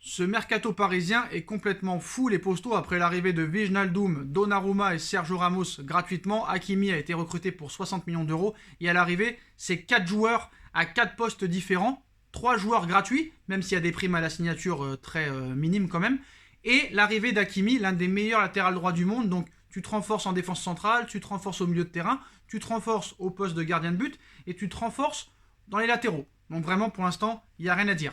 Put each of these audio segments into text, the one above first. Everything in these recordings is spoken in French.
Ce mercato parisien est complètement fou. Les postos, après l'arrivée de Wijnaldum, Donnarumma et Sergio Ramos gratuitement, Hakimi a été recruté pour 60 millions d'euros. Et à l'arrivée, c'est 4 joueurs à 4 postes différents. 3 joueurs gratuits, même s'il y a des primes à la signature très minimes quand même. Et l'arrivée d'Hakimi, l'un des meilleurs latérales droits du monde. Donc tu te renforces en défense centrale, tu te renforces au milieu de terrain, tu te renforces au poste de gardien de but et tu te renforces dans les latéraux. Donc vraiment, pour l'instant, il n'y a rien à dire.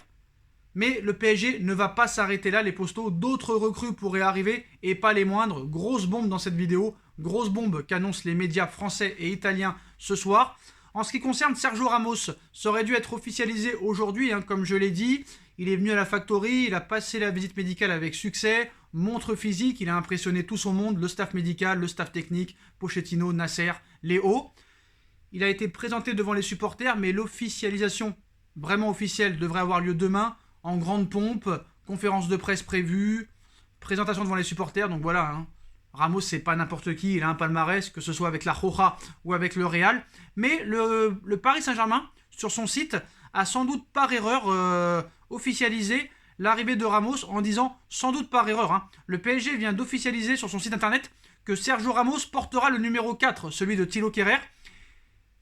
Mais le PSG ne va pas s'arrêter là, les postos. D'autres recrues pourraient arriver, et pas les moindres. Grosse bombe dans cette vidéo. Grosse bombe qu'annoncent les médias français et italiens ce soir. En ce qui concerne Sergio Ramos, ça aurait dû être officialisé aujourd'hui, comme je l'ai dit. Il est venu à la Factory, il a passé la visite médicale avec succès. Montre physique, il a impressionné tout son monde, le staff médical, le staff technique, Pochettino, Nasser, Léo. Il a été présenté devant les supporters, mais l'officialisation vraiment officielle devrait avoir lieu demain. En grande pompe, conférence de presse prévue, présentation devant les supporters, donc voilà. Ramos, c'est pas n'importe qui, il a un palmarès, que ce soit avec la Roja ou avec le Real. Mais le Paris Saint-Germain, sur son site, a sans doute par erreur officialisé l'arrivée de Ramos en disant, sans doute par erreur, le PSG vient d'officialiser sur son site internet que Sergio Ramos portera le numéro 4, celui de Thilo Kehrer.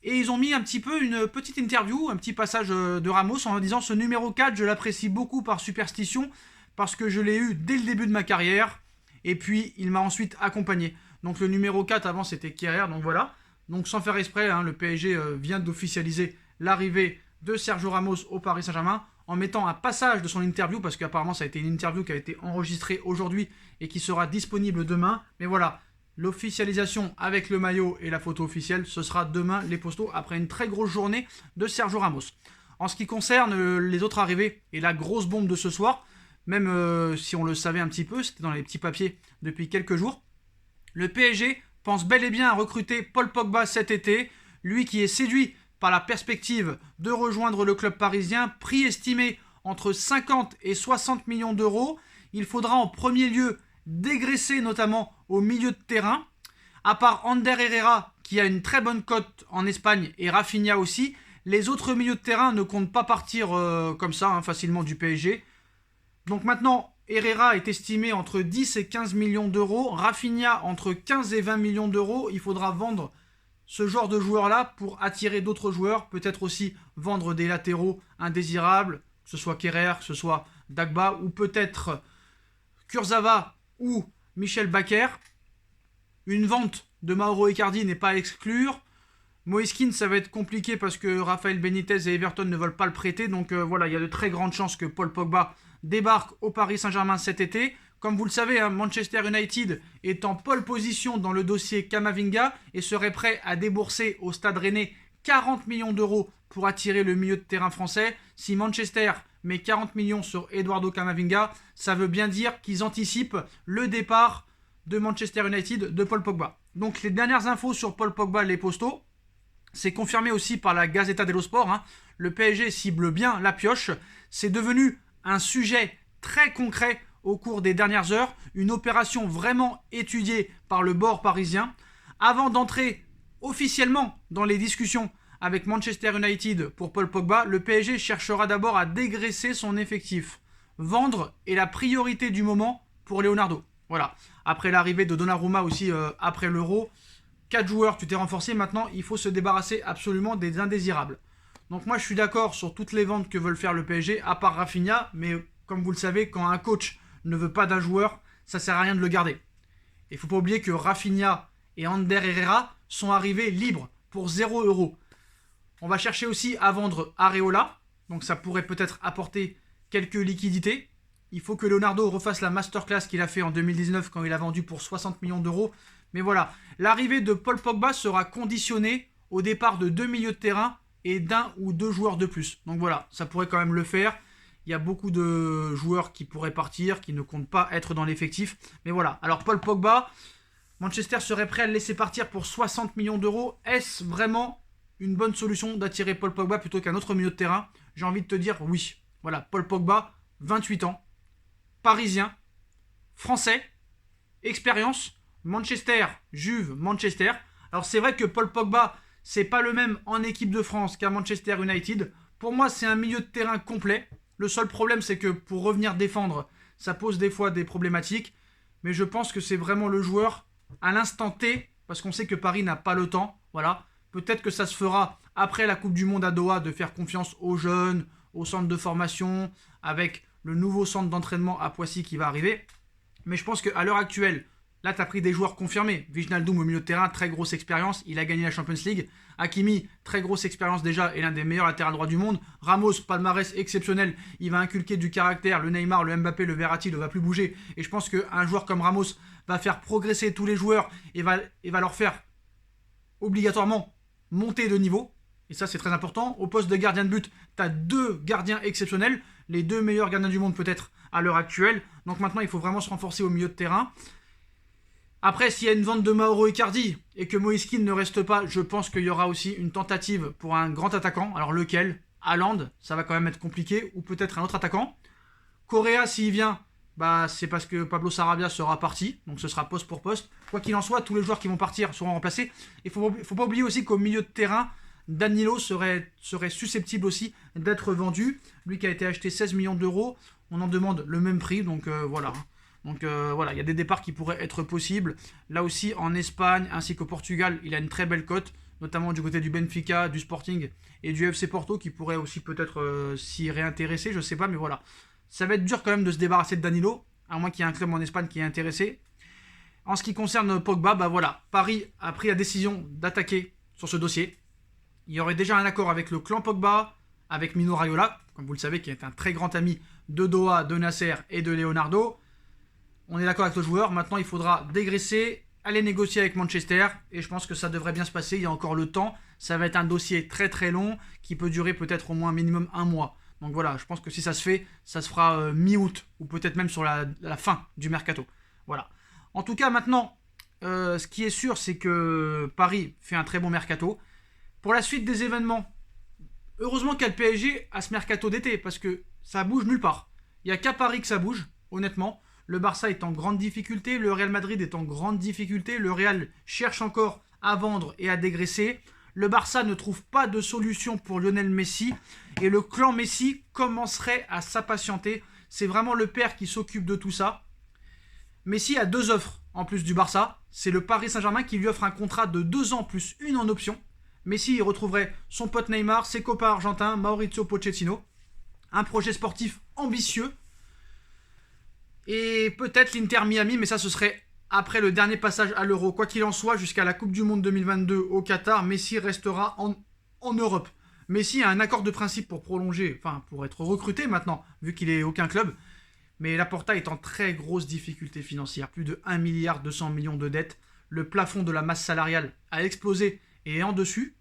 Et ils ont mis un petit peu une petite interview, un petit passage de Ramos en disant « Ce numéro 4, je l'apprécie beaucoup par superstition parce que je l'ai eu dès le début de ma carrière et puis il m'a ensuite accompagné. » Donc le numéro 4 avant c'était Kehrer, donc voilà. Donc sans faire exprès, le PSG vient d'officialiser l'arrivée de Sergio Ramos au Paris Saint-Germain en mettant un passage de son interview parce qu'apparemment ça a été une interview qui a été enregistrée aujourd'hui et qui sera disponible demain. Mais voilà. L'officialisation avec le maillot et la photo officielle, ce sera demain les postos après une très grosse journée de Sergio Ramos. En ce qui concerne les autres arrivées et la grosse bombe de ce soir, même si on le savait un petit peu, c'était dans les petits papiers depuis quelques jours, le PSG pense bel et bien à recruter Paul Pogba cet été, lui qui est séduit par la perspective de rejoindre le club parisien, prix estimé entre 50 et 60 millions d'euros. Il faudra en premier lieu dégraisser notamment au milieu de terrain. À part Ander Herrera qui a une très bonne cote en Espagne et Rafinha aussi, les autres milieux de terrain ne comptent pas partir comme ça facilement du PSG. Donc maintenant Herrera est estimé entre 10 et 15 millions d'euros, Rafinha entre 15 et 20 millions d'euros. Il faudra vendre ce genre de joueurs là pour attirer d'autres joueurs, peut-être aussi vendre des latéraux indésirables, que ce soit Kehrer, que ce soit Dagba ou peut-être Kurzawa ou Michel Bakker. Une vente de Mauro Icardi n'est pas à exclure. Moise Kean, ça va être compliqué parce que Rafael Benitez et Everton ne veulent pas le prêter. Donc voilà, il y a de très grandes chances que Paul Pogba débarque au Paris Saint-Germain cet été. Comme vous le savez, Manchester United est en pole position dans le dossier Camavinga et serait prêt à débourser au Stade Rennais 40 millions d'euros pour attirer le milieu de terrain français. Si Manchester met 40 millions sur Eduardo Camavinga, ça veut bien dire qu'ils anticipent le départ de Manchester United de Paul Pogba. Donc les dernières infos sur Paul Pogba, les postos, c'est confirmé aussi par la Gazzetta dello Sport. Le PSG cible bien la pioche. C'est devenu un sujet très concret au cours des dernières heures, une opération vraiment étudiée par le bord parisien. Avant d'entrer officiellement dans les discussions avec Manchester United pour Paul Pogba, le PSG cherchera d'abord à dégraisser son effectif. Vendre est la priorité du moment pour Leonardo. Voilà. Après l'arrivée de Donnarumma aussi après l'Euro, 4 joueurs, tu t'es renforcé. Maintenant, il faut se débarrasser absolument des indésirables. Donc moi, je suis d'accord sur toutes les ventes que veulent faire le PSG, à part Rafinha. Mais comme vous le savez, quand un coach ne veut pas d'un joueur, ça sert à rien de le garder. Il ne faut pas oublier que Rafinha et Ander Herrera sont arrivés libres pour 0 €. On va chercher aussi à vendre Areola. Donc ça pourrait peut-être apporter quelques liquidités. Il faut que Leonardo refasse la masterclass qu'il a fait en 2019 quand il a vendu pour 60 millions d'euros. Mais voilà, l'arrivée de Paul Pogba sera conditionnée au départ de 2 milieux de terrain et d'1 ou 2 joueurs de plus. Donc voilà, ça pourrait quand même le faire. Il y a beaucoup de joueurs qui pourraient partir, qui ne comptent pas être dans l'effectif. Mais voilà, alors Paul Pogba, Manchester serait prêt à le laisser partir pour 60 millions d'euros. Est-ce vraiment une bonne solution d'attirer Paul Pogba plutôt qu'un autre milieu de terrain? J'ai envie de te dire oui. Voilà, Paul Pogba, 28 ans, parisien, français, expérience, Manchester, Juve, Manchester. Alors c'est vrai que Paul Pogba, c'est pas le même en équipe de France qu'à Manchester United. Pour moi, c'est un milieu de terrain complet. Le seul problème, c'est que pour revenir défendre, ça pose des fois des problématiques. Mais je pense que c'est vraiment le joueur à l'instant T, parce qu'on sait que Paris n'a pas le temps. Voilà. Peut-être que ça se fera après la Coupe du Monde à Doha, de faire confiance aux jeunes, au centre de formation, avec le nouveau centre d'entraînement à Poissy qui va arriver. Mais je pense qu'à l'heure actuelle, là, tu as pris des joueurs confirmés. Wijnaldum au milieu de terrain, très grosse expérience. Il a gagné la Champions League. Hakimi, très grosse expérience déjà et l'un des meilleurs latérales droits du monde. Ramos, palmarès exceptionnel. Il va inculquer du caractère. Le Neymar, le Mbappé, le Verratti ne va plus bouger. Et je pense qu'un joueur comme Ramos va faire progresser tous les joueurs et va leur faire obligatoirement monter de niveau. Et ça, c'est très important. Au poste de gardien de but, tu as 2 gardiens exceptionnels. Les 2 meilleurs gardiens du monde peut-être à l'heure actuelle. Donc maintenant, il faut vraiment se renforcer au milieu de terrain. Après, s'il y a une vente de Mauro Icardi et que Moïse Kean ne reste pas, je pense qu'il y aura aussi une tentative pour un grand attaquant. Alors lequel? Haaland, ça va quand même être compliqué. Ou peut-être un autre attaquant. Correa, s'il vient, c'est parce que Pablo Sarabia sera parti. Donc ce sera poste pour poste. Quoi qu'il en soit, tous les joueurs qui vont partir seront remplacés. Il ne faut pas oublier aussi qu'au milieu de terrain, Danilo serait susceptible aussi d'être vendu. Lui qui a été acheté 16 millions d'euros. On en demande le même prix. Donc voilà. Donc voilà, il y a des départs qui pourraient être possibles. Là aussi, en Espagne ainsi qu'au Portugal, il a une très belle cote, notamment du côté du Benfica, du Sporting et du FC Porto, qui pourraient aussi peut-être s'y réintéresser, je sais pas, mais voilà. Ça va être dur quand même de se débarrasser de Danilo, à moins qu'il y ait un club en Espagne qui est intéressé. En ce qui concerne Pogba, voilà, Paris a pris la décision d'attaquer sur ce dossier. Il y aurait déjà un accord avec le clan Pogba, avec Mino Raiola, comme vous le savez, qui est un très grand ami de Doha, de Nasser et de Leonardo. On est d'accord avec le joueur. Maintenant, il faudra dégraisser, aller négocier avec Manchester. Et je pense que ça devrait bien se passer. Il y a encore le temps. Ça va être un dossier très très long qui peut durer peut-être au moins minimum 1 mois. Donc voilà, je pense que si ça se fait, ça se fera mi-août ou peut-être même sur la fin du mercato. Voilà. En tout cas, maintenant, ce qui est sûr, c'est que Paris fait un très bon mercato. Pour la suite des événements, heureusement qu'il y a le PSG à ce mercato d'été parce que ça bouge nulle part. Il n'y a qu'à Paris que ça bouge, honnêtement. Le Barça est en grande difficulté, le Real Madrid est en grande difficulté, le Real cherche encore à vendre et à dégraisser. Le Barça ne trouve pas de solution pour Lionel Messi et le clan Messi commencerait à s'impatienter. C'est vraiment le père qui s'occupe de tout ça. Messi a 2 offres en plus du Barça. C'est le Paris Saint-Germain qui lui offre un contrat de 2 ans plus 1 en option. Messi y retrouverait son pote Neymar, ses copains argentins, Mauricio Pochettino. Un projet sportif ambitieux. Et peut-être l'Inter Miami, mais ça ce serait après le dernier passage à l'Euro. Quoi qu'il en soit, jusqu'à la Coupe du Monde 2022 au Qatar, Messi restera en Europe. Messi a un accord de principe pour prolonger, enfin pour être recruté maintenant, vu qu'il n'est aucun club. Mais Laporta est en très grosse difficulté financière, plus de 1,2 milliard de dettes. Le plafond de la masse salariale a explosé et est au-dessus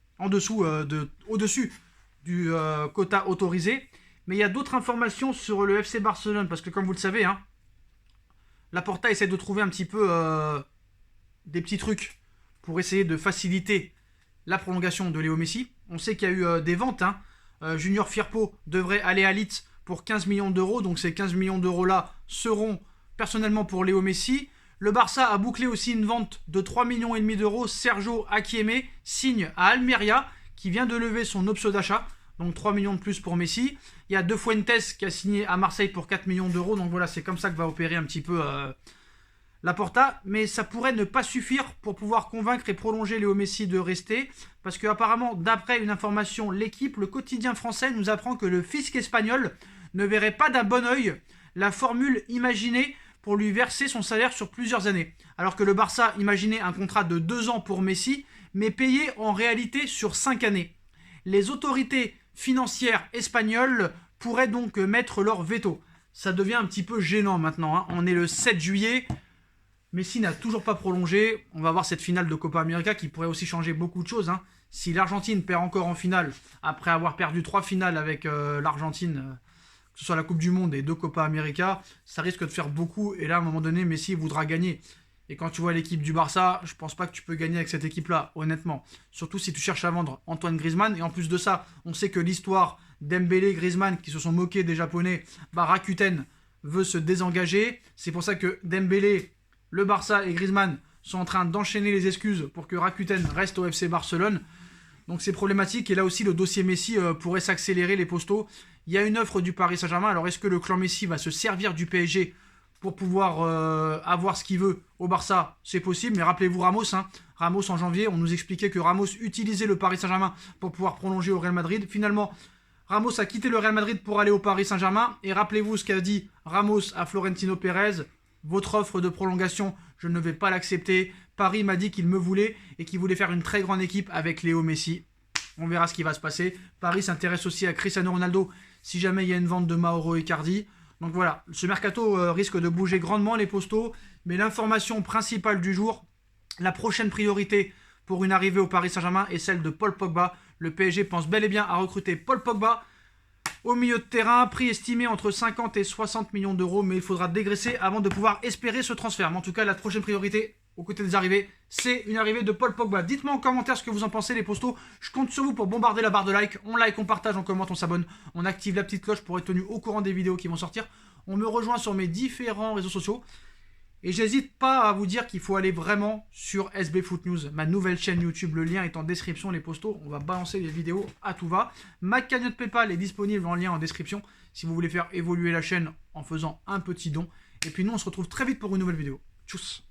du quota autorisé. Mais il y a d'autres informations sur le FC Barcelone, parce que comme vous le savez, Laporta essaie de trouver un petit peu des petits trucs pour essayer de faciliter la prolongation de Léo Messi. On sait qu'il y a eu des ventes. Junior Firpo devrait aller à Leeds pour 15 millions d'euros. Donc ces 15 millions d'euros-là seront personnellement pour Léo Messi. Le Barça a bouclé aussi une vente de 3,5 millions d'euros. Sergio Akieme signe à Almeria, qui vient de lever son option d'achat. Donc 3 millions de plus pour Messi. Il y a De Fuentes qui a signé à Marseille pour 4 millions d'euros. Donc voilà, c'est comme ça que va opérer un petit peu Laporta. Mais ça pourrait ne pas suffire pour pouvoir convaincre et prolonger Léo Messi de rester. Parce qu'apparemment, d'après une information, l'équipe, le quotidien français, nous apprend que le fisc espagnol ne verrait pas d'un bon oeil la formule imaginée pour lui verser son salaire sur plusieurs années. Alors que le Barça imaginait un contrat de 2 ans pour Messi, mais payé en réalité sur 5 années. Les autorités financières espagnoles pourraient donc mettre leur veto. Ça devient un petit peu gênant maintenant. On est le 7 juillet. Messi n'a toujours pas prolongé. On va voir cette finale de Copa América qui pourrait aussi changer beaucoup de choses. Si l'Argentine perd encore en finale, après avoir perdu 3 finales avec l'Argentine, que ce soit la Coupe du Monde et 2 Copa América, ça risque de faire beaucoup. Et là, à un moment donné, Messi voudra gagner. Et quand tu vois l'équipe du Barça, je pense pas que tu peux gagner avec cette équipe-là, honnêtement. Surtout si tu cherches à vendre Antoine Griezmann. Et en plus de ça, on sait que l'histoire Dembélé-Griezmann, qui se sont moqués des Japonais, Rakuten veut se désengager. C'est pour ça que Dembélé, le Barça et Griezmann sont en train d'enchaîner les excuses pour que Rakuten reste au FC Barcelone. Donc c'est problématique. Et là aussi, le dossier Messi pourrait s'accélérer, les postos. Il y a une offre du Paris Saint-Germain. Alors est-ce que le clan Messi va se servir du PSG pour pouvoir avoir ce qu'il veut au Barça? C'est possible, mais rappelez-vous Ramos. Ramos en janvier, on nous expliquait que Ramos utilisait le Paris Saint-Germain pour pouvoir prolonger au Real Madrid. Finalement, Ramos a quitté le Real Madrid pour aller au Paris Saint-Germain. Et rappelez-vous ce qu'a dit Ramos à Florentino Pérez. Votre offre de prolongation, je ne vais pas l'accepter. Paris m'a dit qu'il me voulait et qu'il voulait faire une très grande équipe avec Léo Messi. On verra ce qui va se passer. Paris s'intéresse aussi à Cristiano Ronaldo si jamais il y a une vente de Mauro Icardi. Donc voilà, ce mercato risque de bouger grandement, les postos. Mais l'information principale du jour, la prochaine priorité pour une arrivée au Paris Saint-Germain est celle de Paul Pogba. Le PSG pense bel et bien à recruter Paul Pogba au milieu de terrain, prix estimé entre 50 et 60 millions d'euros, mais il faudra dégraisser avant de pouvoir espérer ce transfert. Mais en tout cas, la prochaine priorité, aux côtés des arrivées, c'est une arrivée de Paul Pogba. Dites-moi en commentaire ce que vous en pensez, les postos. Je compte sur vous pour bombarder la barre de like. On like, on partage, on commente, on s'abonne. On active la petite cloche pour être tenu au courant des vidéos qui vont sortir. On me rejoint sur mes différents réseaux sociaux. Et j'hésite pas à vous dire qu'il faut aller vraiment sur SB Foot News, ma nouvelle chaîne YouTube. Le lien est en description, les postos. On va balancer les vidéos à tout va. Ma cagnotte PayPal est disponible en lien en description si vous voulez faire évoluer la chaîne en faisant un petit don. Et puis nous, on se retrouve très vite pour une nouvelle vidéo. Tchuss!